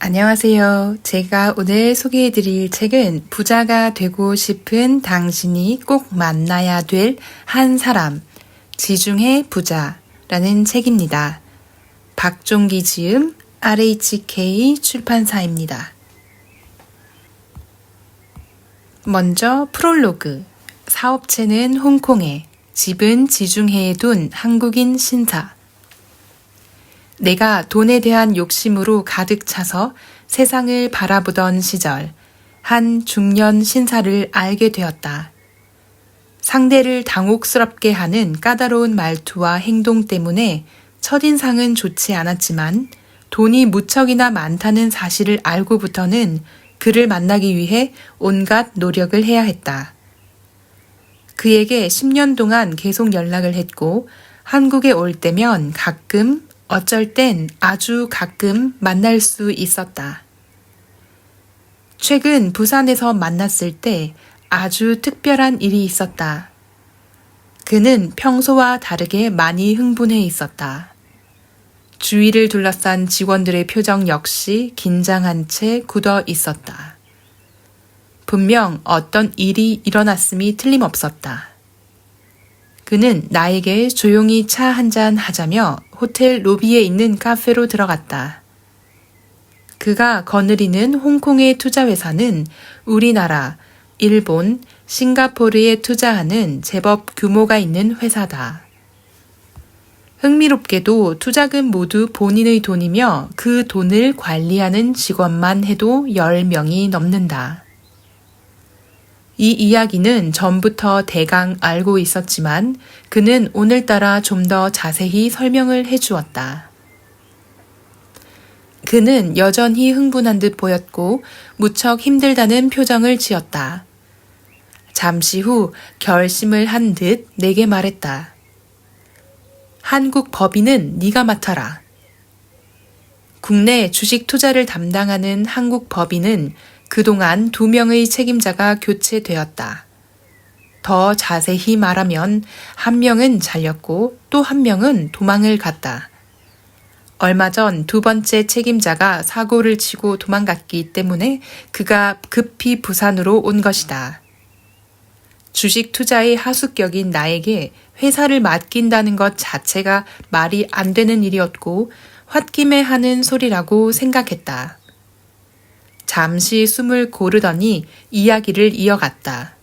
안녕하세요. 제가 오늘 소개해드릴 책은 부자가 되고 싶은 당신이 꼭 만나야 될 한 사람, 지중해 부자라는 책입니다. 박종기 지음 RHK 출판사입니다. 먼저 프롤로그. 사업체는 홍콩에, 집은 지중해에 둔 한국인 신사. 내가 돈에 대한 욕심으로 가득 차서 세상을 바라보던 시절, 한 중년 신사를 알게 되었다. 상대를 당혹스럽게 하는 까다로운 말투와 행동 때문에 첫인상은 좋지 않았지만 돈이 무척이나 많다는 사실을 알고부터는 그를 만나기 위해 온갖 노력을 해야 했다. 그에게 10년 동안 계속 연락을 했고 한국에 올 때면 가끔 어쩔 땐 아주 가끔 만날 수 있었다. 최근 부산에서 만났을 때 아주 특별한 일이 있었다. 그는 평소와 다르게 많이 흥분해 있었다. 주위를 둘러싼 직원들의 표정 역시 긴장한 채 굳어 있었다. 분명 어떤 일이 일어났음이 틀림없었다. 그는 나에게 조용히 차 한잔 하자며 호텔 로비에 있는 카페로 들어갔다. 그가 거느리는 홍콩의 투자회사는 우리나라, 일본, 싱가포르에 투자하는 제법 규모가 있는 회사다. 흥미롭게도 투자금 모두 본인의 돈이며 그 돈을 관리하는 직원만 해도 10명이 넘는다. 이 이야기는 전부터 대강 알고 있었지만 그는 오늘따라 좀 더 자세히 설명을 해주었다. 그는 여전히 흥분한 듯 보였고 무척 힘들다는 표정을 지었다. 잠시 후 결심을 한 듯 내게 말했다. 한국 법인은 네가 맡아라. 국내 주식 투자를 담당하는 한국 법인은 그동안 2명의 책임자가 교체되었다. 더 자세히 말하면 한 명은 잘렸고 또 한 명은 도망을 갔다. 얼마 전 2번째 책임자가 사고를 치고 도망갔기 때문에 그가 급히 부산으로 온 것이다. 주식 투자의 하수격인 나에게 회사를 맡긴다는 것 자체가 말이 안 되는 일이었고 홧김에 하는 소리라고 생각했다. 잠시 숨을 고르더니 이야기를 이어갔다.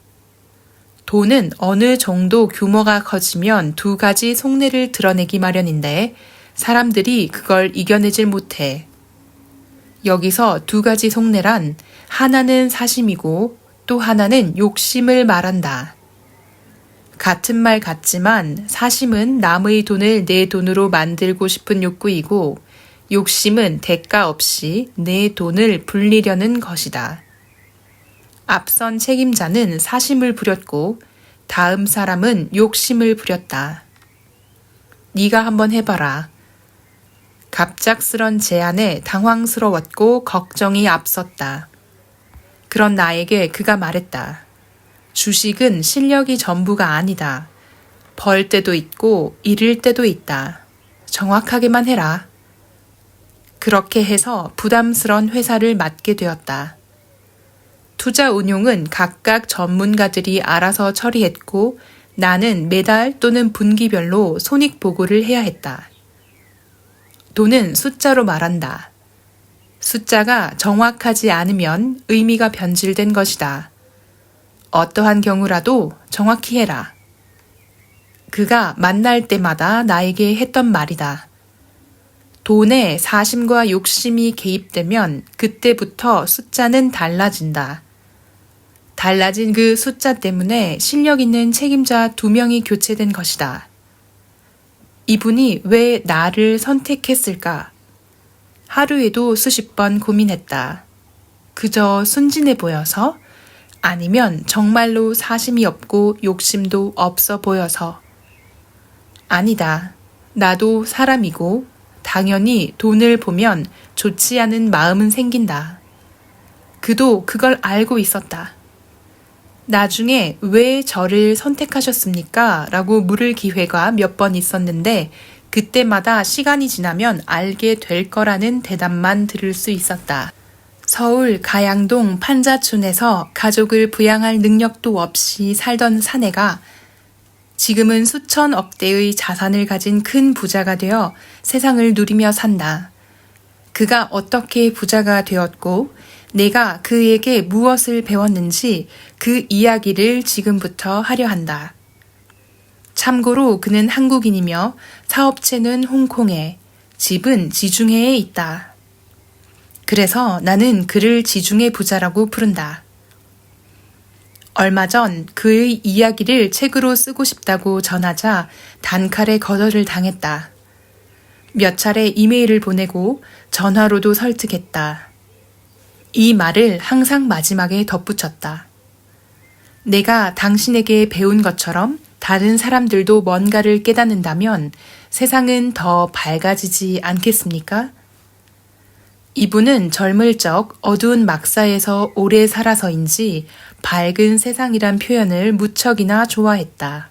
돈은 어느 정도 규모가 커지면 2가지 속내를 드러내기 마련인데 사람들이 그걸 이겨내질 못해. 여기서 2가지 속내란 하나는 사심이고 또 하나는 욕심을 말한다. 같은 말 같지만 사심은 남의 돈을 내 돈으로 만들고 싶은 욕구이고 욕심은 대가 없이 내 돈을 불리려는 것이다. 앞선 책임자는 사심을 부렸고 다음 사람은 욕심을 부렸다. 네가 한번 해봐라. 갑작스런 제안에 당황스러웠고 걱정이 앞섰다. 그런 나에게 그가 말했다. 주식은 실력이 전부가 아니다. 벌 때도 있고 잃을 때도 있다. 정확하게만 해라. 그렇게 해서 부담스런 회사를 맡게 되었다. 투자 운용은 각각 전문가들이 알아서 처리했고 나는 매달 또는 분기별로 손익보고를 해야 했다. 돈은 숫자로 말한다. 숫자가 정확하지 않으면 의미가 변질된 것이다. 어떠한 경우라도 정확히 해라. 그가 만날 때마다 나에게 했던 말이다. 돈에 사심과 욕심이 개입되면 그때부터 숫자는 달라진다. 달라진 그 숫자 때문에 실력 있는 책임자 2명이 교체된 것이다. 이분이 왜 나를 선택했을까? 하루에도 수십 번 고민했다. 그저 순진해 보여서? 아니면 정말로 사심이 없고 욕심도 없어 보여서? 아니다. 나도 사람이고 당연히 돈을 보면 좋지 않은 마음은 생긴다. 그도 그걸 알고 있었다. 나중에 왜 저를 선택하셨습니까? 라고 물을 기회가 몇 번 있었는데 그때마다 시간이 지나면 알게 될 거라는 대답만 들을 수 있었다. 서울 가양동 판자촌에서 가족을 부양할 능력도 없이 살던 사내가 지금은 수천억 대의 자산을 가진 큰 부자가 되어 세상을 누리며 산다. 그가 어떻게 부자가 되었고 내가 그에게 무엇을 배웠는지 그 이야기를 지금부터 하려 한다. 참고로 그는 한국인이며 사업체는 홍콩에, 집은 지중해에 있다. 그래서 나는 그를 지중해 부자라고 부른다. 얼마 전 그의 이야기를 책으로 쓰고 싶다고 전하자 단칼에 거절을 당했다. 몇 차례 이메일을 보내고 전화로도 설득했다. 이 말을 항상 마지막에 덧붙였다. 내가 당신에게 배운 것처럼 다른 사람들도 뭔가를 깨닫는다면 세상은 더 밝아지지 않겠습니까? 이분은 젊을 적 어두운 막사에서 오래 살아서인지 밝은 세상이란 표현을 무척이나 좋아했다.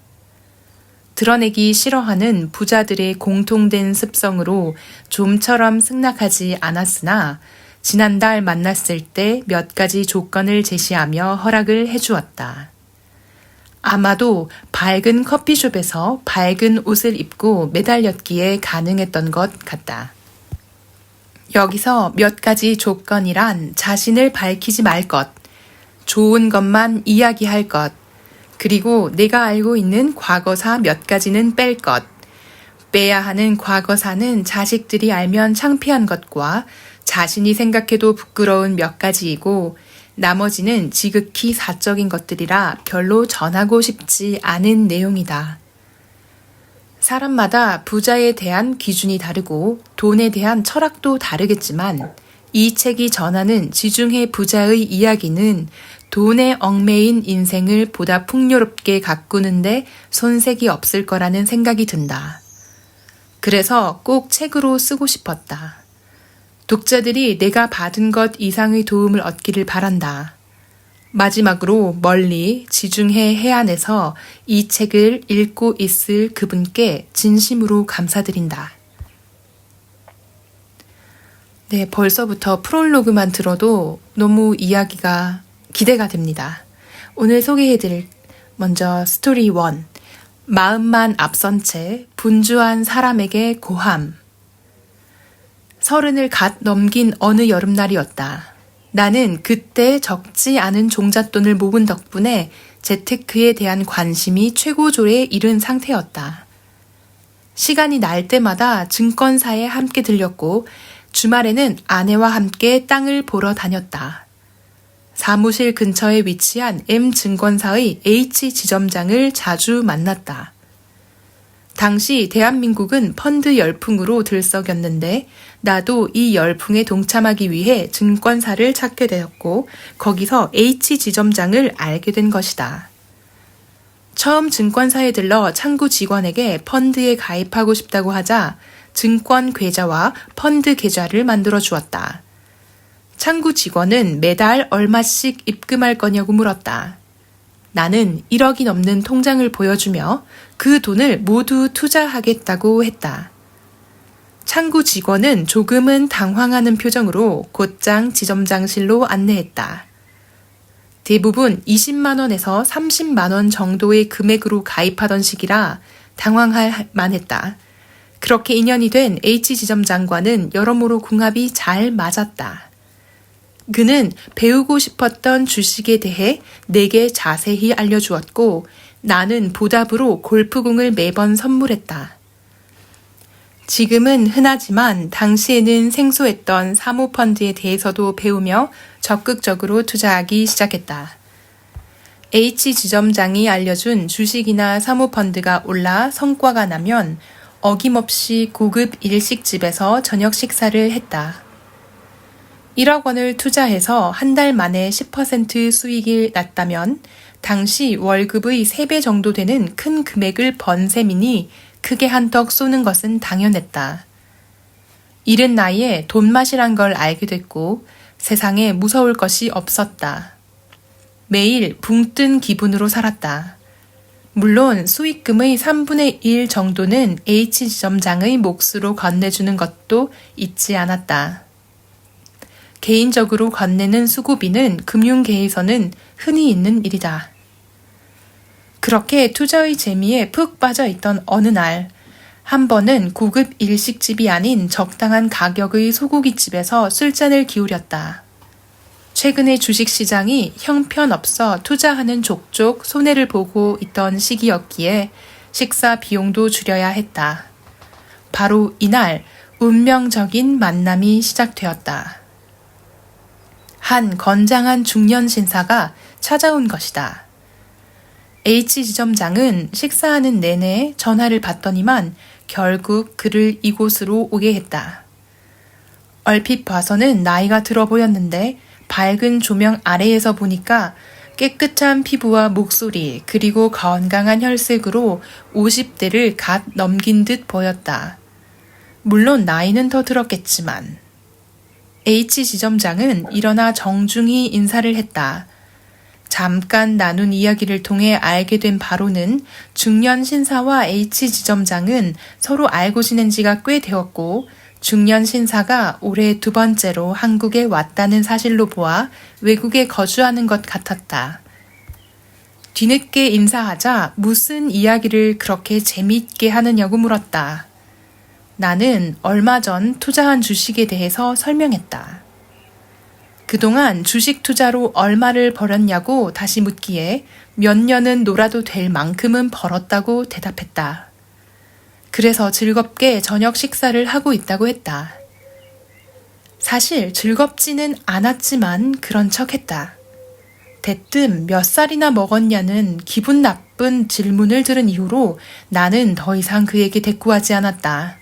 드러내기 싫어하는 부자들의 공통된 습성으로 좀처럼 승낙하지 않았으나 지난달 만났을 때 몇 가지 조건을 제시하며 허락을 해주었다. 아마도 밝은 커피숍에서 밝은 옷을 입고 매달렸기에 가능했던 것 같다. 여기서 몇 가지 조건이란 자신을 밝히지 말 것, 좋은 것만 이야기할 것, 그리고 내가 알고 있는 과거사 몇 가지는 뺄 것, 빼야 하는 과거사는 자식들이 알면 창피한 것과 자신이 생각해도 부끄러운 몇 가지이고 나머지는 지극히 사적인 것들이라 별로 전하고 싶지 않은 내용이다. 사람마다 부자에 대한 기준이 다르고 돈에 대한 철학도 다르겠지만 이 책이 전하는 지중해 부자의 이야기는 돈에 얽매인 인생을 보다 풍요롭게 가꾸는데 손색이 없을 거라는 생각이 든다. 그래서 꼭 책으로 쓰고 싶었다. 독자들이 내가 받은 것 이상의 도움을 얻기를 바란다. 마지막으로 멀리 지중해 해안에서 이 책을 읽고 있을 그분께 진심으로 감사드린다. 네, 벌써부터 프롤로그만 들어도 너무 이야기가 기대가 됩니다. 오늘 소개해드릴 먼저 스토리 1. 마음만 앞선 채 분주한 사람에게 고함. 30을 갓 넘긴 어느 여름날이었다. 나는 그때 적지 않은 종잣돈을 모은 덕분에 재테크에 대한 관심이 최고조에 이른 상태였다. 시간이 날 때마다 증권사에 함께 들렸고 주말에는 아내와 함께 땅을 보러 다녔다. 사무실 근처에 위치한 M증권사의 H지점장을 자주 만났다. 당시 대한민국은 펀드 열풍으로 들썩였는데 나도 이 열풍에 동참하기 위해 증권사를 찾게 되었고 거기서 H지점장을 알게 된 것이다. 처음 증권사에 들러 창구 직원에게 펀드에 가입하고 싶다고 하자 증권 계좌와 펀드 계좌를 만들어 주었다. 창구 직원은 매달 얼마씩 입금할 거냐고 물었다. 나는 1억이 넘는 통장을 보여주며 그 돈을 모두 투자하겠다고 했다. 창구 직원은 조금은 당황하는 표정으로 곧장 지점장실로 안내했다. 대부분 20만 원에서 30만 원 정도의 금액으로 가입하던 시기라 당황할 만했다. 그렇게 인연이 된 H지점장과는 여러모로 궁합이 잘 맞았다. 그는 배우고 싶었던 주식에 대해 내게 자세히 알려주었고 나는 보답으로 골프공을 매번 선물했다. 지금은 흔하지만 당시에는 생소했던 사모펀드에 대해서도 배우며 적극적으로 투자하기 시작했다. H지점장이 알려준 주식이나 사모펀드가 올라 성과가 나면 어김없이 고급 일식집에서 저녁 식사를 했다. 1억 원을 투자해서 한 달 만에 10% 수익이 났다면 당시 월급의 3배 정도 되는 큰 금액을 번 셈이니 크게 한턱 쏘는 것은 당연했다. 이른 나이에 돈맛이란 걸 알게 됐고 세상에 무서울 것이 없었다. 매일 붕 뜬 기분으로 살았다. 물론 수익금의 3분의 1 정도는 H 지점장의 몫으로 건네주는 것도 잊지 않았다. 개인적으로 건네는 수고비는 금융계에서는 흔히 있는 일이다. 그렇게 투자의 재미에 푹 빠져 있던 어느 날, 한 번은 고급 일식집이 아닌 적당한 가격의 소고기집에서 술잔을 기울였다. 최근에 주식시장이 형편없어 투자하는 족족 손해를 보고 있던 시기였기에 식사 비용도 줄여야 했다. 바로 이날 운명적인 만남이 시작되었다. 한 건장한 중년 신사가 찾아온 것이다. H 지점장은 식사하는 내내 전화를 받더니만 결국 그를 이곳으로 오게 했다. 얼핏 봐서는 나이가 들어 보였는데 밝은 조명 아래에서 보니까 깨끗한 피부와 목소리 그리고 건강한 혈색으로 50대를 갓 넘긴 듯 보였다. 물론 나이는 더 들었겠지만 H 지점장은 일어나 정중히 인사를 했다. 잠깐 나눈 이야기를 통해 알게 된 바로는 중년 신사와 H 지점장은 서로 알고 지낸 지가 꽤 되었고 중년 신사가 올해 2번째로 한국에 왔다는 사실로 보아 외국에 거주하는 것 같았다. 뒤늦게 인사하자 무슨 이야기를 그렇게 재미있게 하느냐고 물었다. 나는 얼마 전 투자한 주식에 대해서 설명했다. 그동안 주식 투자로 얼마를 벌었냐고 다시 묻기에 몇 년은 놀아도 될 만큼은 벌었다고 대답했다. 그래서 즐겁게 저녁 식사를 하고 있다고 했다. 사실 즐겁지는 않았지만 그런 척 했다. 대뜸 몇 살이나 먹었냐는 기분 나쁜 질문을 들은 이후로 나는 더 이상 그에게 대꾸하지 않았다.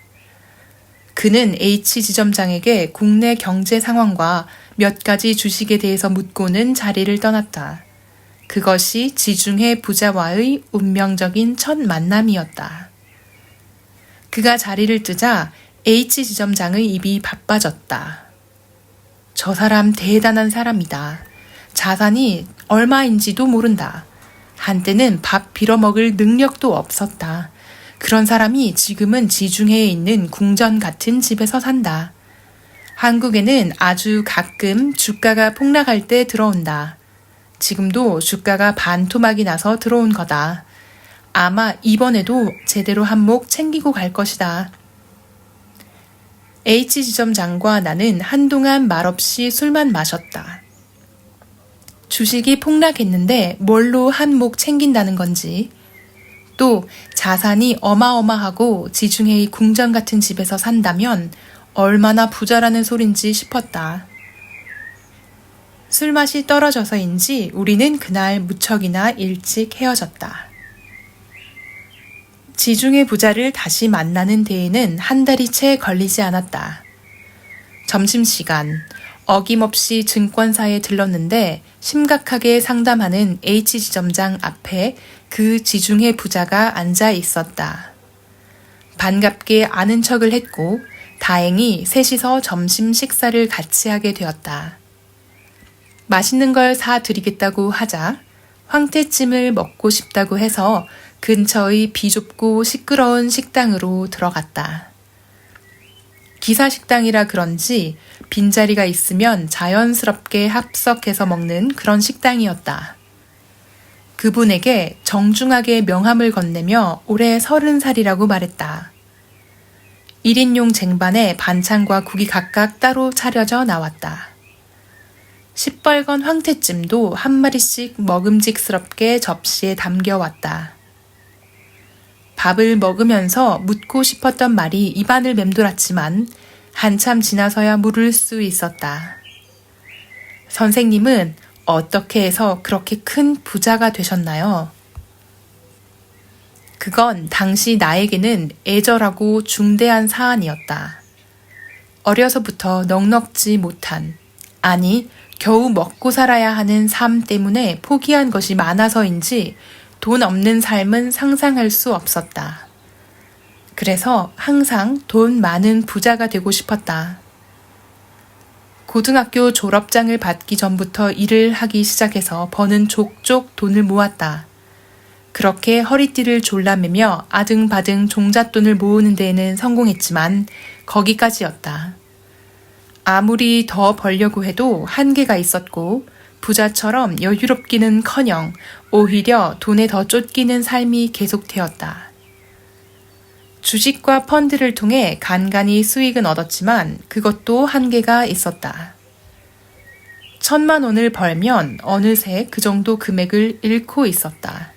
그는 H 지점장에게 국내 경제 상황과 몇 가지 주식에 대해서 묻고는 자리를 떠났다. 그것이 지중해 부자와의 운명적인 첫 만남이었다. 그가 자리를 뜨자 H 지점장의 입이 바빠졌다. 저 사람 대단한 사람이다. 자산이 얼마인지도 모른다. 한때는 밥 빌어먹을 능력도 없었다. 그런 사람이 지금은 지중해에 있는 궁전 같은 집에서 산다. 한국에는 아주 가끔 주가가 폭락할 때 들어온다. 지금도 주가가 반토막이 나서 들어온 거다. 아마 이번에도 제대로 한몫 챙기고 갈 것이다. H 지점장과 나는 한동안 말없이 술만 마셨다. 주식이 폭락했는데 뭘로 한몫 챙긴다는 건지, 또 자산이 어마어마하고 지중해의 궁전 같은 집에서 산다면 얼마나 부자라는 소린지 싶었다. 술맛이 떨어져서인지 우리는 그날 무척이나 일찍 헤어졌다. 지중해 부자를 다시 만나는 데에는 한 달이 채 걸리지 않았다. 점심시간, 어김없이 증권사에 들렀는데 심각하게 상담하는 H 지점장 앞에 그 지중해 부자가 앉아 있었다. 반갑게 아는 척을 했고 다행히 셋이서 점심 식사를 같이 하게 되었다. 맛있는 걸 사드리겠다고 하자 황태찜을 먹고 싶다고 해서 근처의 비좁고 시끄러운 식당으로 들어갔다. 기사식당이라 그런지 빈자리가 있으면 자연스럽게 합석해서 먹는 그런 식당이었다. 그분에게 정중하게 명함을 건네며 올해 30살이라고 말했다. 1인용 쟁반에 반찬과 국이 각각 따로 차려져 나왔다. 시뻘건 황태찜도 한 마리씩 먹음직스럽게 접시에 담겨왔다. 밥을 먹으면서 묻고 싶었던 말이 입안을 맴돌았지만 한참 지나서야 물을 수 있었다. 선생님은 어떻게 해서 그렇게 큰 부자가 되셨나요? 그건 당시 나에게는 애절하고 중대한 사안이었다. 어려서부터 넉넉지 못한, 아니 겨우 먹고 살아야 하는 삶 때문에 포기한 것이 많아서인지 돈 없는 삶은 상상할 수 없었다. 그래서 항상 돈 많은 부자가 되고 싶었다. 고등학교 졸업장을 받기 전부터 일을 하기 시작해서 버는 족족 돈을 모았다. 그렇게 허리띠를 졸라매며 아등바등 종잣돈을 모으는 데에는 성공했지만 거기까지였다. 아무리 더 벌려고 해도 한계가 있었고 부자처럼 여유롭기는커녕 오히려 돈에 더 쫓기는 삶이 계속되었다. 주식과 펀드를 통해 간간히 수익은 얻었지만 그것도 한계가 있었다. 1,000만 원을 벌면 어느새 그 정도 금액을 잃고 있었다.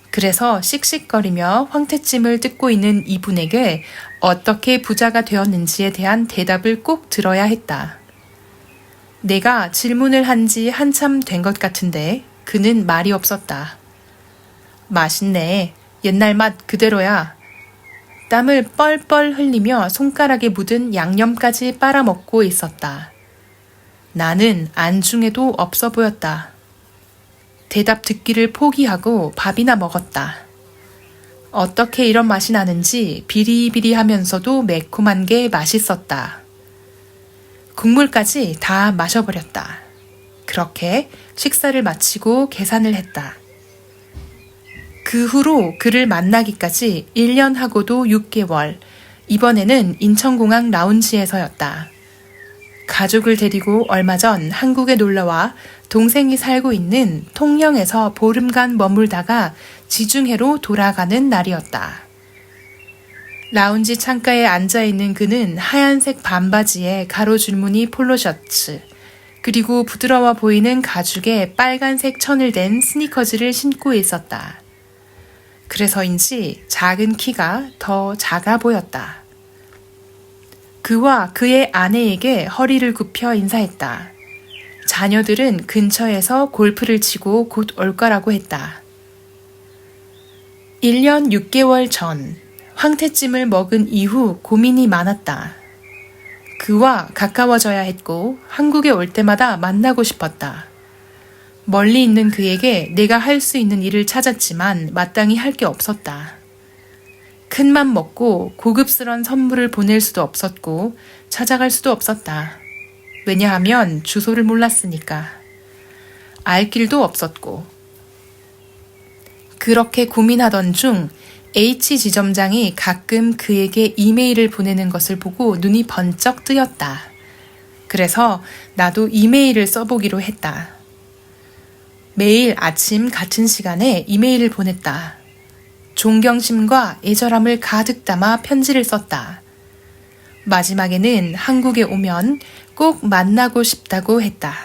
그래서 씩씩거리며 황태찜을 뜯고 있는 이분에게 어떻게 부자가 되었는지에 대한 대답을 꼭 들어야 했다. 내가 질문을 한 지 한참 된 것 같은데 그는 말이 없었다. 맛있네. 옛날 맛 그대로야. 땀을 뻘뻘 흘리며 손가락에 묻은 양념까지 빨아먹고 있었다. 나는 안중에도 없어 보였다. 대답 듣기를 포기하고 밥이나 먹었다. 어떻게 이런 맛이 나는지 비리비리하면서도 매콤한 게 맛있었다. 국물까지 다 마셔버렸다. 그렇게 식사를 마치고 계산을 했다. 그 후로 그를 만나기까지 1년하고도 6개월, 이번에는 인천공항 라운지에서였다. 가족을 데리고 얼마 전 한국에 놀러와 동생이 살고 있는 통영에서 보름간 머물다가 지중해로 돌아가는 날이었다. 라운지 창가에 앉아있는 그는 하얀색 반바지에 가로 줄무늬 폴로 셔츠, 그리고 부드러워 보이는 가죽에 빨간색 천을 댄 스니커즈를 신고 있었다. 그래서인지 작은 키가 더 작아 보였다. 그와 그의 아내에게 허리를 굽혀 인사했다. 자녀들은 근처에서 골프를 치고 곧 올 거라고 했다. 1년 6개월 전 황태찜을 먹은 이후 고민이 많았다. 그와 가까워져야 했고 한국에 올 때마다 만나고 싶었다. 멀리 있는 그에게 내가 할 수 있는 일을 찾았지만 마땅히 할 게 없었다. 큰맘 먹고 고급스런 선물을 보낼 수도 없었고 찾아갈 수도 없었다. 왜냐하면 주소를 몰랐으니까. 알 길도 없었고. 그렇게 고민하던 중 H 지점장이 가끔 그에게 이메일을 보내는 것을 보고 눈이 번쩍 뜨였다. 그래서 나도 이메일을 써보기로 했다. 매일 아침 같은 시간에 이메일을 보냈다. 존경심과 애절함을 가득 담아 편지를 썼다. 마지막에는 한국에 오면 꼭 만나고 싶다고 했다.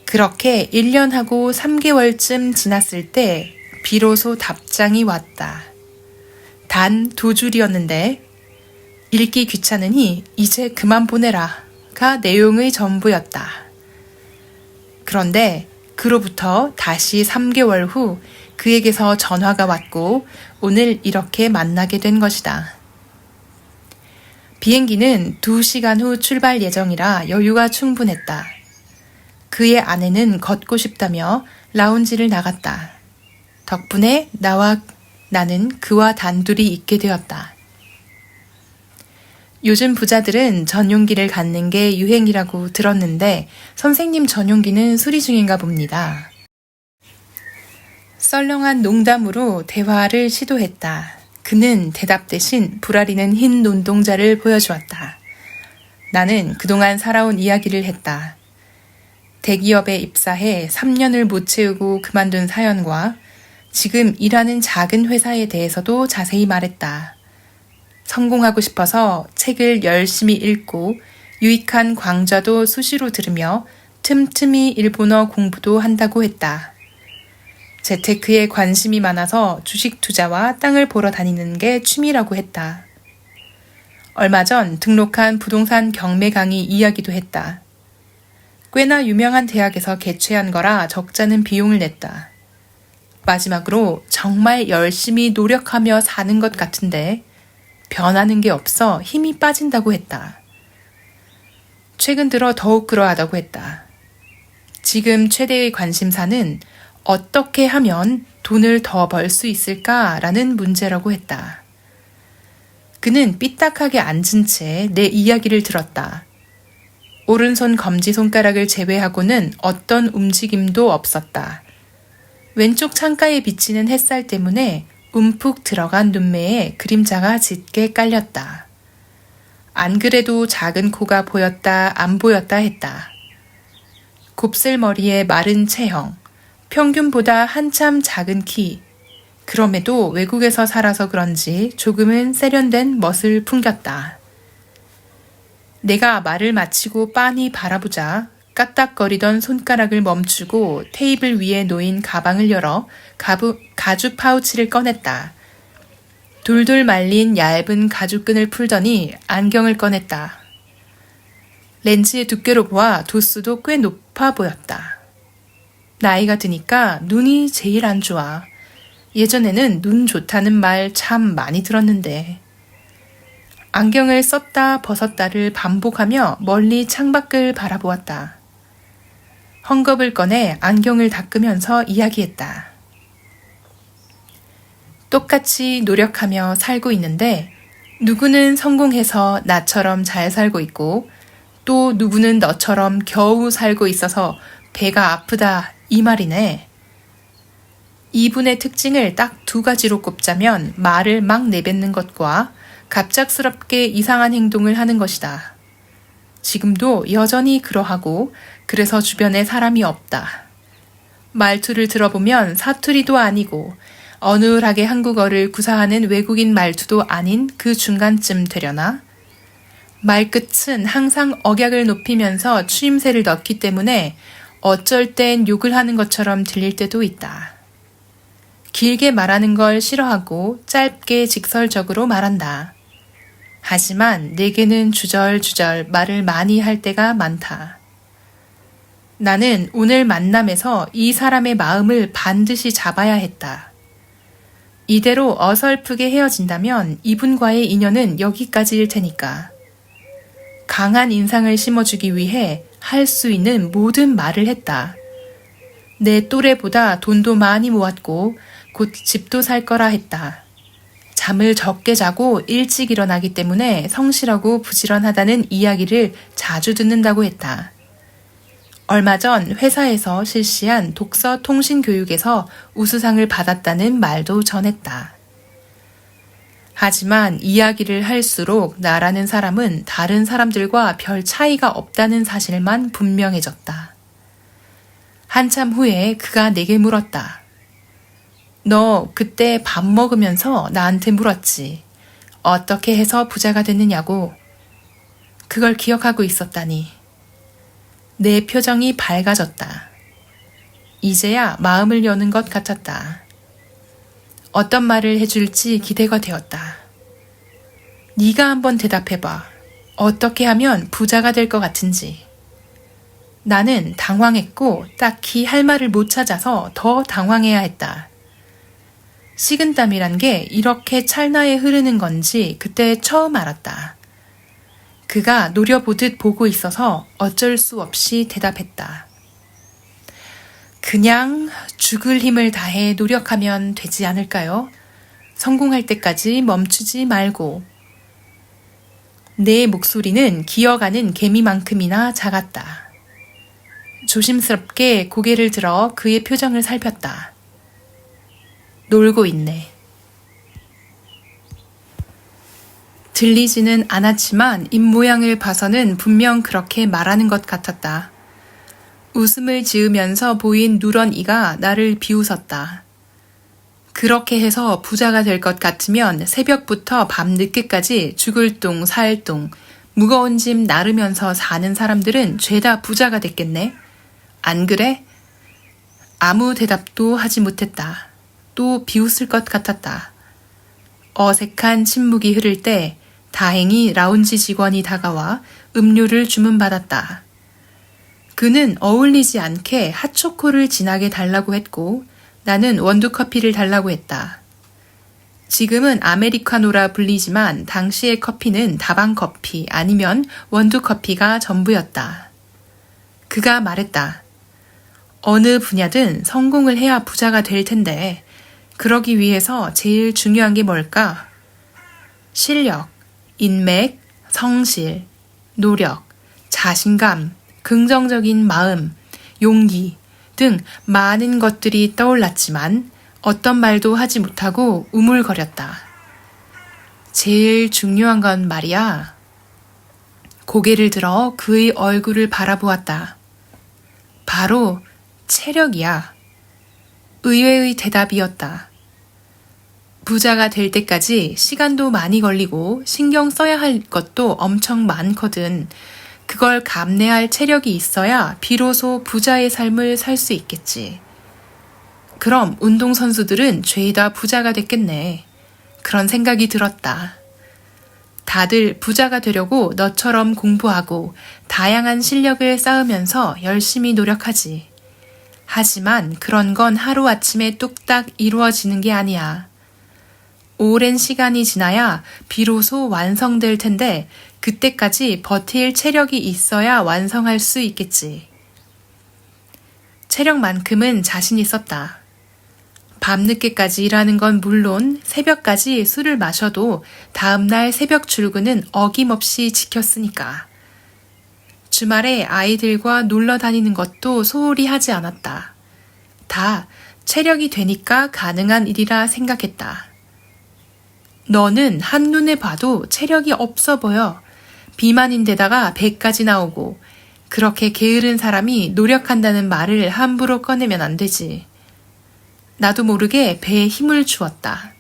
그렇게 1년하고 3개월쯤 지났을 때 비로소 답장이 왔다. 단 2줄이었는데 읽기 귀찮으니 이제 그만 보내라가 내용의 전부였다. 그런데 그로부터 다시 3개월 후 그에게서 전화가 왔고 오늘 이렇게 만나게 된 것이다. 비행기는 2시간 후 출발 예정이라 여유가 충분했다. 그의 아내는 걷고 싶다며 라운지를 나갔다. 덕분에 나는 그와 단둘이 있게 되었다. 요즘 부자들은 전용기를 갖는 게 유행이라고 들었는데 선생님 전용기는 수리 중인가 봅니다. 썰렁한 농담으로 대화를 시도했다. 그는 대답 대신 불아리는 흰 눈동자를 보여주었다. 나는 그동안 살아온 이야기를 했다. 대기업에 입사해 3년을 못 채우고 그만둔 사연과 지금 일하는 작은 회사에 대해서도 자세히 말했다. 성공하고 싶어서 책을 열심히 읽고 유익한 강좌도 수시로 들으며 틈틈이 일본어 공부도 한다고 했다. 재테크에 관심이 많아서 주식 투자와 땅을 보러 다니는 게 취미라고 했다. 얼마 전 등록한 부동산 경매 강의 이야기도 했다. 꽤나 유명한 대학에서 개최한 거라 적잖은 비용을 냈다. 마지막으로 정말 열심히 노력하며 사는 것 같은데 변하는 게 없어 힘이 빠진다고 했다. 최근 들어 더욱 그러하다고 했다. 지금 최대의 관심사는 어떻게 하면 돈을 더 벌 수 있을까라는 문제라고 했다. 그는 삐딱하게 앉은 채 내 이야기를 들었다. 오른손 검지손가락을 제외하고는 어떤 움직임도 없었다. 왼쪽 창가에 비치는 햇살 때문에 움푹 들어간 눈매에 그림자가 짙게 깔렸다. 안 그래도 작은 코가 보였다 안 보였다 했다. 곱슬머리에 마른 체형, 평균보다 한참 작은 키, 그럼에도 외국에서 살아서 그런지 조금은 세련된 멋을 풍겼다. 내가 말을 마치고 빤히 바라보자 까딱거리던 손가락을 멈추고 테이블 위에 놓인 가방을 열어 가죽 파우치를 꺼냈다. 돌돌 말린 얇은 가죽끈을 풀더니 안경을 꺼냈다. 렌즈의 두께로 보아 도수도 꽤 높아 보였다. 나이가 드니까 눈이 제일 안 좋아. 예전에는 눈 좋다는 말 참 많이 들었는데. 안경을 썼다 벗었다를 반복하며 멀리 창밖을 바라보았다. 헝겊을 꺼내 안경을 닦으면서 이야기했다. 똑같이 노력하며 살고 있는데 누구는 성공해서 나처럼 잘 살고 있고 또 누구는 너처럼 겨우 살고 있어서 배가 아프다 이 말이네. 이분의 특징을 딱 두 가지로 꼽자면 말을 막 내뱉는 것과 갑작스럽게 이상한 행동을 하는 것이다. 지금도 여전히 그러하고 그래서 주변에 사람이 없다. 말투를 들어보면 사투리도 아니고 어눌하게 한국어를 구사하는 외국인 말투도 아닌 그 중간쯤 되려나? 말끝은 항상 억약을 높이면서 추임새를 넣기 때문에 어쩔 땐 욕을 하는 것처럼 들릴 때도 있다. 길게 말하는 걸 싫어하고 짧게 직설적으로 말한다. 하지만 내게는 주절주절 말을 많이 할 때가 많다. 나는 오늘 만남에서 이 사람의 마음을 반드시 잡아야 했다. 이대로 어설프게 헤어진다면 이분과의 인연은 여기까지일 테니까. 강한 인상을 심어주기 위해 할 수 있는 모든 말을 했다. 내 또래보다 돈도 많이 모았고 곧 집도 살 거라 했다. 잠을 적게 자고 일찍 일어나기 때문에 성실하고 부지런하다는 이야기를 자주 듣는다고 했다. 얼마 전 회사에서 실시한 독서 통신 교육에서 우수상을 받았다는 말도 전했다. 하지만 이야기를 할수록 나라는 사람은 다른 사람들과 별 차이가 없다는 사실만 분명해졌다. 한참 후에 그가 내게 물었다. 너 그때 밥 먹으면서 나한테 물었지. 어떻게 해서 부자가 됐느냐고. 그걸 기억하고 있었다니. 내 표정이 밝아졌다. 이제야 마음을 여는 것 같았다. 어떤 말을 해줄지 기대가 되었다. 네가 한번 대답해봐. 어떻게 하면 부자가 될 것 같은지. 나는 당황했고 딱히 할 말을 못 찾아서 더 당황해야 했다. 식은땀이란 게 이렇게 찰나에 흐르는 건지 그때 처음 알았다. 그가 노려보듯 보고 있어서 어쩔 수 없이 대답했다. 그냥 죽을 힘을 다해 노력하면 되지 않을까요? 성공할 때까지 멈추지 말고. 내 목소리는 기어가는 개미만큼이나 작았다. 조심스럽게 고개를 들어 그의 표정을 살폈다. 놀고 있네. 들리지는 않았지만 입모양을 봐서는 분명 그렇게 말하는 것 같았다. 웃음을 지으면서 보인 누런 이가 나를 비웃었다. 그렇게 해서 부자가 될 것 같으면 새벽부터 밤늦게까지 죽을 똥 살 똥 무거운 짐 나르면서 사는 사람들은 죄다 부자가 됐겠네. 안 그래? 아무 대답도 하지 못했다. 또 비웃을 것 같았다. 어색한 침묵이 흐를 때 다행히 라운지 직원이 다가와 음료를 주문받았다. 그는 어울리지 않게 핫초코를 진하게 달라고 했고 나는 원두커피를 달라고 했다. 지금은 아메리카노라 불리지만 당시의 커피는 다방커피 아니면 원두커피가 전부였다. 그가 말했다. 어느 분야든 성공을 해야 부자가 될 텐데 그러기 위해서 제일 중요한 게 뭘까? 실력, 인맥, 성실, 노력, 자신감, 긍정적인 마음, 용기, 등 많은 것들이 떠올랐지만 어떤 말도 하지 못하고 우물거렸다. 제일 중요한 건 말이야. 고개를 들어 그의 얼굴을 바라보았다. 바로 체력이야. 의외의 대답이었다. 부자가 될 때까지 시간도 많이 걸리고 신경 써야 할 것도 엄청 많거든. 그걸 감내할 체력이 있어야 비로소 부자의 삶을 살 수 있겠지. 그럼 운동선수들은 죄다 부자가 됐겠네. 그런 생각이 들었다. 다들 부자가 되려고 너처럼 공부하고 다양한 실력을 쌓으면서 열심히 노력하지. 하지만 그런 건 하루아침에 뚝딱 이루어지는 게 아니야. 오랜 시간이 지나야 비로소 완성될 텐데 그때까지 버틸 체력이 있어야 완성할 수 있겠지. 체력만큼은 자신 있었다. 밤늦게까지 일하는 건 물론 새벽까지 술을 마셔도 다음날 새벽 출근은 어김없이 지켰으니까. 주말에 아이들과 놀러 다니는 것도 소홀히 하지 않았다. 다 체력이 되니까 가능한 일이라 생각했다. 너는 한눈에 봐도 체력이 없어 보여. 비만인데다가 배까지 나오고 그렇게 게으른 사람이 노력한다는 말을 함부로 꺼내면 안 되지. 나도 모르게 배에 힘을 주었다.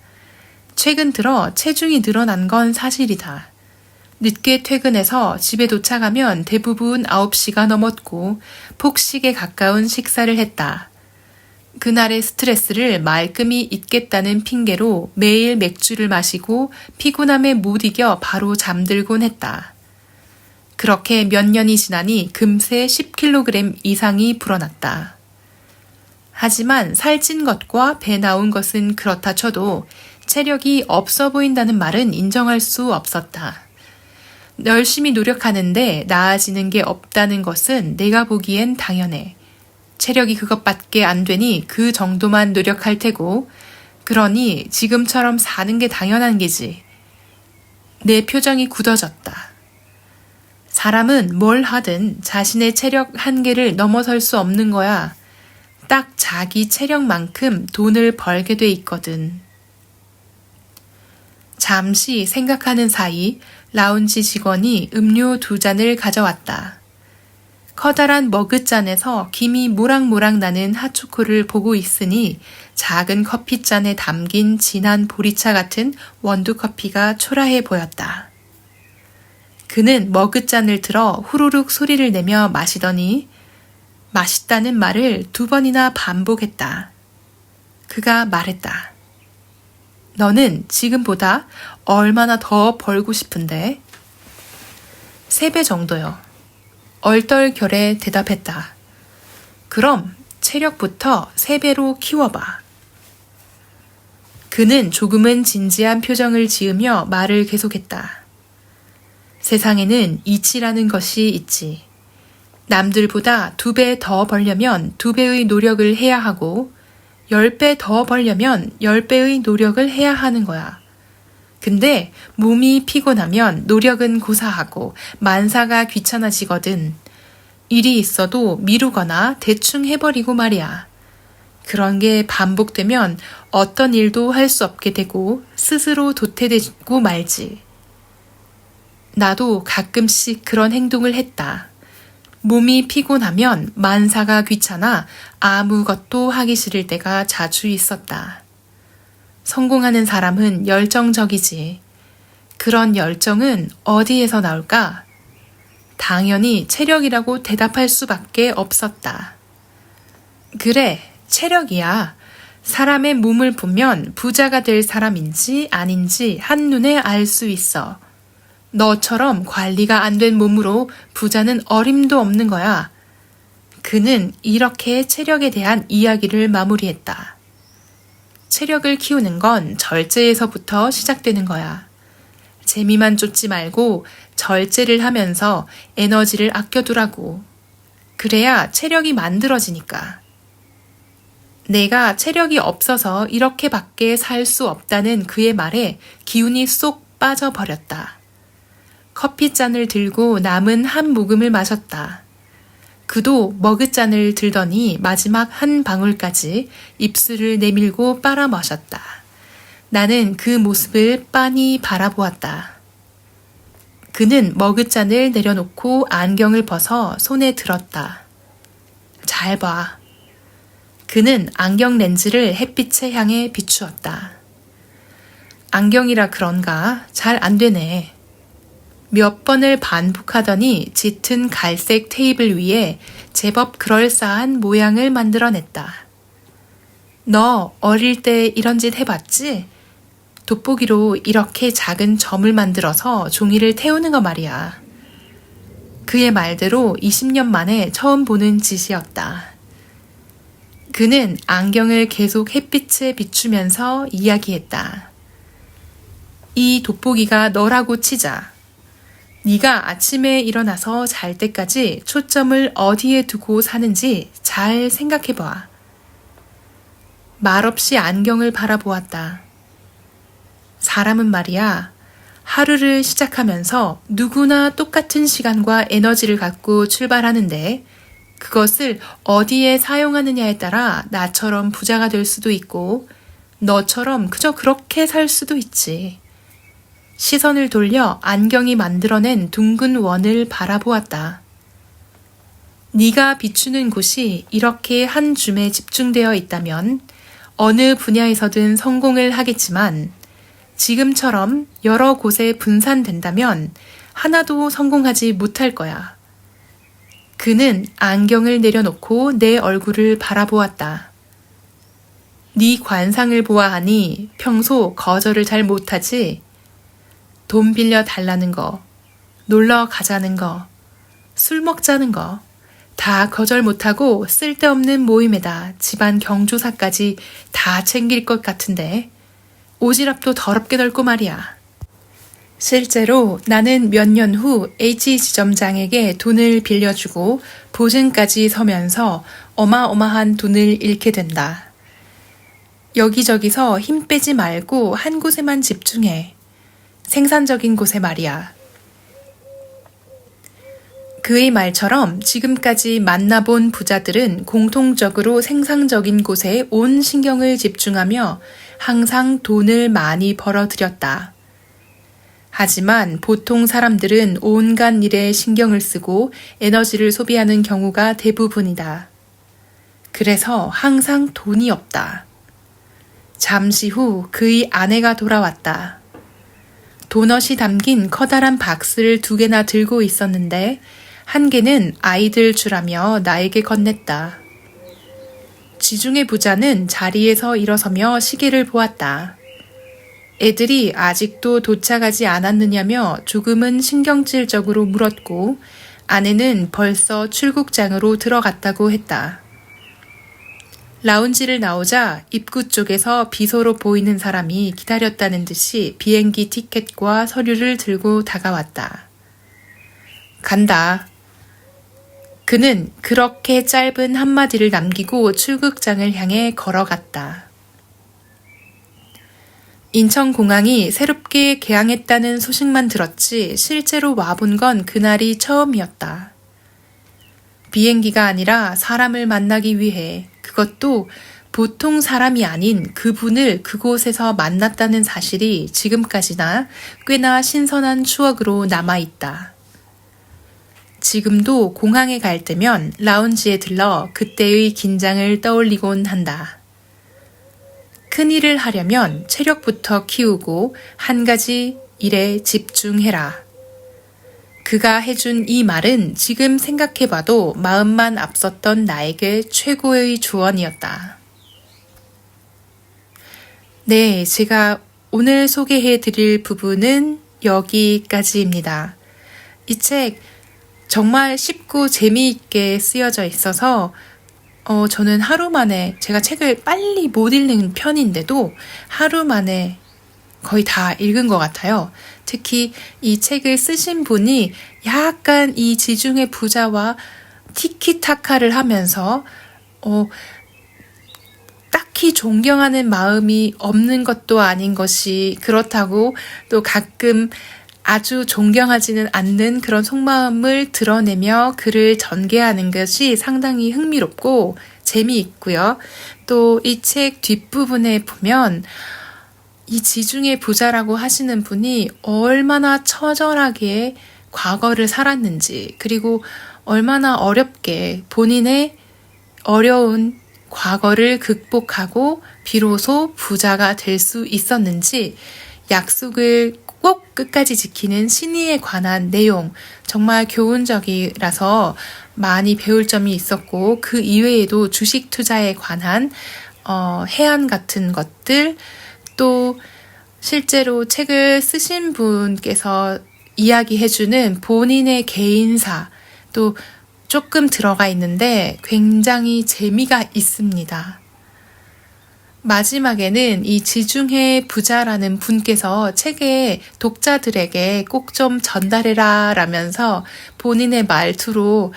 최근 들어 체중이 늘어난 건 사실이다. 늦게 퇴근해서 집에 도착하면 대부분 9시가 넘었고 폭식에 가까운 식사를 했다. 그날의 스트레스를 말끔히 잊겠다는 핑계로 매일 맥주를 마시고 피곤함에 못 이겨 바로 잠들곤 했다. 그렇게 몇 년이 지나니 금세 10kg 이상이 불어났다. 하지만 살찐 것과 배 나온 것은 그렇다 쳐도 체력이 없어 보인다는 말은 인정할 수 없었다. 열심히 노력하는데 나아지는 게 없다는 것은 내가 보기엔 당연해. 체력이 그것밖에 안 되니 그 정도만 노력할 테고, 그러니 지금처럼 사는 게 당연한 게지. 내 표정이 굳어졌다. 사람은 뭘 하든 자신의 체력 한계를 넘어설 수 없는 거야. 딱 자기 체력만큼 돈을 벌게 돼 있거든. 잠시 생각하는 사이 라운지 직원이 음료 2잔을 가져왔다. 커다란 머그잔에서 김이 모락모락 나는 핫초코를 보고 있으니 작은 커피잔에 담긴 진한 보리차 같은 원두커피가 초라해 보였다. 그는 머그잔을 들어 후루룩 소리를 내며 마시더니 맛있다는 말을 2번이나 반복했다. 그가 말했다. 너는 지금보다 얼마나 더 벌고 싶은데? 3배 정도요. 얼떨결에 대답했다. 그럼 체력부터 3배로 키워봐. 그는 조금은 진지한 표정을 지으며 말을 계속했다. 세상에는 이치라는 것이 있지. 남들보다 2배 더 벌려면 2배의 노력을 해야 하고 10배 더 벌려면 10배의 노력을 해야 하는 거야. 근데 몸이 피곤하면 노력은 고사하고 만사가 귀찮아지거든. 일이 있어도 미루거나 대충 해버리고 말이야. 그런 게 반복되면 어떤 일도 할 수 없게 되고 스스로 도태되고 말지. 나도 가끔씩 그런 행동을 했다. 몸이 피곤하면 만사가 귀찮아 아무것도 하기 싫을 때가 자주 있었다. 성공하는 사람은 열정적이지. 그런 열정은 어디에서 나올까? 당연히 체력이라고 대답할 수밖에 없었다. 그래, 체력이야. 사람의 몸을 보면 부자가 될 사람인지 아닌지 한눈에 알 수 있어. 너처럼 관리가 안 된 몸으로 부자는 어림도 없는 거야. 그는 이렇게 체력에 대한 이야기를 마무리했다. 체력을 키우는 건 절제에서부터 시작되는 거야. 재미만 쫓지 말고 절제를 하면서 에너지를 아껴두라고. 그래야 체력이 만들어지니까. 내가 체력이 없어서 이렇게밖에 살 수 없다는 그의 말에 기운이 쏙 빠져버렸다. 커피잔을 들고 남은 한 모금을 마셨다. 그도 머그잔을 들더니 마지막 한 방울까지 입술을 내밀고 빨아 마셨다. 나는 그 모습을 빤히 바라보았다. 그는 머그잔을 내려놓고 안경을 벗어 손에 들었다. 잘 봐. 그는 안경 렌즈를 햇빛에 향해 비추었다. 안경이라 그런가 잘 안 되네. 몇 번을 반복하더니 짙은 갈색 테이블 위에 제법 그럴싸한 모양을 만들어냈다. 너 어릴 때 이런 짓 해봤지? 돋보기로 이렇게 작은 점을 만들어서 종이를 태우는 거 말이야. 그의 말대로 20년 만에 처음 보는 짓이었다. 그는 안경을 계속 햇빛에 비추면서 이야기했다. 이 돋보기가 너라고 치자. 네가 아침에 일어나서 잘 때까지 초점을 어디에 두고 사는지 잘 생각해봐. 말없이 안경을 바라보았다. 사람은 말이야, 하루를 시작하면서 누구나 똑같은 시간과 에너지를 갖고 출발하는데 그것을 어디에 사용하느냐에 따라 나처럼 부자가 될 수도 있고 너처럼 그저 그렇게 살 수도 있지. 시선을 돌려 안경이 만들어낸 둥근 원을 바라보았다. 네가 비추는 곳이 이렇게 한 줌에 집중되어 있다면 어느 분야에서든 성공을 하겠지만 지금처럼 여러 곳에 분산된다면 하나도 성공하지 못할 거야. 그는 안경을 내려놓고 내 얼굴을 바라보았다. 네 관상을 보아하니 평소 거절을 잘 못하지? 돈 빌려 달라는 거, 놀러 가자는 거, 술 먹자는 거, 다 거절 못하고 쓸데없는 모임에다 집안 경조사까지 다 챙길 것 같은데 오지랖도 더럽게 넓고 말이야. 실제로 나는 몇 년 후 H지점장에게 돈을 빌려주고 보증까지 서면서 어마어마한 돈을 잃게 된다. 여기저기서 힘 빼지 말고 한 곳에만 집중해. 생산적인 곳에 말이야. 그의 말처럼 지금까지 만나본 부자들은 공통적으로 생산적인 곳에 온 신경을 집중하며 항상 돈을 많이 벌어들였다. 하지만 보통 사람들은 온갖 일에 신경을 쓰고 에너지를 소비하는 경우가 대부분이다. 그래서 항상 돈이 없다. 잠시 후 그의 아내가 돌아왔다. 도넛이 담긴 커다란 박스를 2개나 들고 있었는데 한 개는 아이들 주라며 나에게 건넸다. 지중해 부자는 자리에서 일어서며 시계를 보았다. 애들이 아직도 도착하지 않았느냐며 조금은 신경질적으로 물었고 아내는 벌써 출국장으로 들어갔다고 했다. 라운지를 나오자 입구 쪽에서 비서로 보이는 사람이 기다렸다는 듯이 비행기 티켓과 서류를 들고 다가왔다. 간다. 그는 그렇게 짧은 한마디를 남기고 출국장을 향해 걸어갔다. 인천공항이 새롭게 개항했다는 소식만 들었지 실제로 와본 건 그날이 처음이었다. 비행기가 아니라 사람을 만나기 위해 그것도 보통 사람이 아닌 그분을 그곳에서 만났다는 사실이 지금까지나 꽤나 신선한 추억으로 남아있다. 지금도 공항에 갈 때면 라운지에 들러 그때의 긴장을 떠올리곤 한다. 큰일을 하려면 체력부터 키우고 한 가지 일에 집중해라. 그가 해준 이 말은 지금 생각해봐도 마음만 앞섰던 나에게 최고의 조언이었다. 네, 제가 오늘 소개해드릴 부분은 여기까지입니다. 이 책 정말 쉽고 재미있게 쓰여져 있어서 저는 하루 만에 제가 책을 빨리 못 읽는 편인데도 하루 만에 거의 다 읽은 것 같아요. 특히 이 책을 쓰신 분이 약간 이 지중해 부자와 티키타카를 하면서 딱히 존경하는 마음이 없는 것도 아닌 것이 그렇다고 또 가끔 아주 존경하지는 않는 그런 속마음을 드러내며 글을 전개하는 것이 상당히 흥미롭고 재미있고요. 또 이 책 뒷부분에 보면 이 지중해 부자라고 하시는 분이 얼마나 처절하게 과거를 살았는지, 그리고 얼마나 어렵게 본인의 어려운 과거를 극복하고 비로소 부자가 될 수 있었는지, 약속을 꼭 끝까지 지키는 신의에 관한 내용, 정말 교훈적이라서 많이 배울 점이 있었고, 그 이외에도 주식 투자에 관한 해안 같은 것들, 또 실제로 책을 쓰신 분께서 이야기해주는 본인의 개인사, 또 조금 들어가 있는데 굉장히 재미가 있습니다. 마지막에는 이 지중해 부자라는 분께서 책에 독자들에게 꼭 좀 전달해라 라면서 본인의 말투로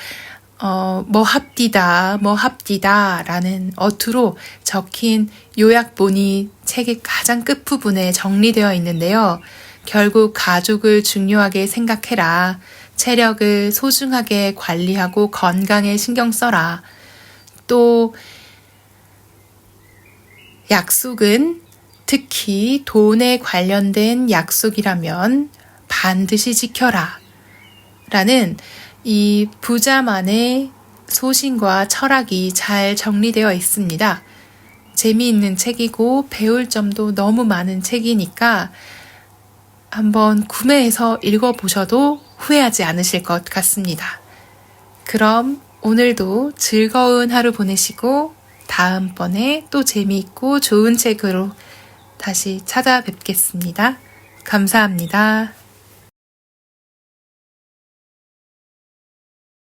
뭐 합디다 라는 어투로 적힌 요약본이 책의 가장 끝부분에 정리되어 있는데요. 결국 가족을 중요하게 생각해라. 체력을 소중하게 관리하고 건강에 신경 써라. 또 약속은 특히 돈에 관련된 약속이라면 반드시 지켜라. 라는 이 부자만의 소신과 철학이 잘 정리되어 있습니다. 재미있는 책이고 배울 점도 너무 많은 책이니까 한번 구매해서 읽어보셔도 후회하지 않으실 것 같습니다. 그럼 오늘도 즐거운 하루 보내시고 다음번에 또 재미있고 좋은 책으로 다시 찾아뵙겠습니다. 감사합니다.